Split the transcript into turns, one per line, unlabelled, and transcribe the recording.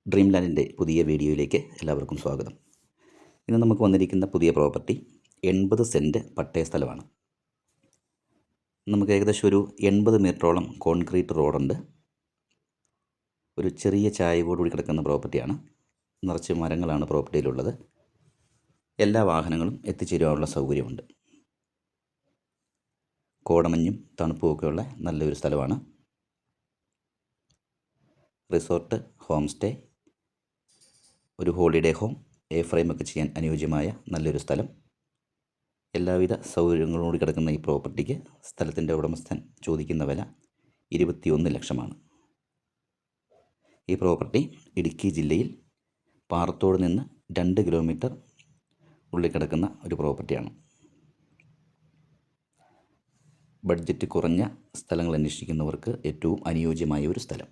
Dream ലാൻഡിൻ്റെ പുതിയ വീഡിയോയിലേക്ക് എല്ലാവർക്കും സ്വാഗതം. ഇന്ന് നമുക്ക് വന്നിരിക്കുന്ന പുതിയ പ്രോപ്പർട്ടി 80 സെൻറ്റ് പട്ടയ സ്ഥലമാണ്. നമുക്ക് ഏകദേശം ഒരു 80 മീറ്ററോളം കോൺക്രീറ്റ് റോഡുണ്ട്. ഒരു ചെറിയ ചായവോടുകൂടി കിടക്കുന്ന പ്രോപ്പർട്ടിയാണ്. നിറച്ച് മരങ്ങളാണ് പ്രോപ്പർട്ടിയിലുള്ളത്. എല്ലാ വാഹനങ്ങളും എത്തിച്ചേരാനുള്ള സൗകര്യമുണ്ട്. കോടമഞ്ഞും തണുപ്പുമൊക്കെയുള്ള നല്ലൊരു സ്ഥലമാണ്. റിസോർട്ട്, ഹോം സ്റ്റേ, ഒരു ഹോളിഡേ ഹോം, ഫ്രെയിമൊക്കെ ചെയ്യാൻ അനുയോജ്യമായ നല്ലൊരു സ്ഥലം. എല്ലാവിധ സൗകര്യങ്ങളോട് കിടക്കുന്ന ഈ പ്രോപ്പർട്ടിക്ക് സ്ഥലത്തിൻ്റെ ഉടമസ്ഥൻ ചോദിക്കുന്ന വില 21 ലക്ഷമാണ്. ഈ പ്രോപ്പർട്ടി ഇടുക്കി ജില്ലയിൽ പാറത്തോട് നിന്ന് 2 കിലോമീറ്റർ ഉള്ളിൽ കിടക്കുന്ന ഒരു പ്രോപ്പർട്ടിയാണ്. ബഡ്ജറ്റ് കുറഞ്ഞ സ്ഥലങ്ങൾ അന്വേഷിക്കുന്നവർക്ക് ഏറ്റവും അനുയോജ്യമായ ഒരു സ്ഥലം.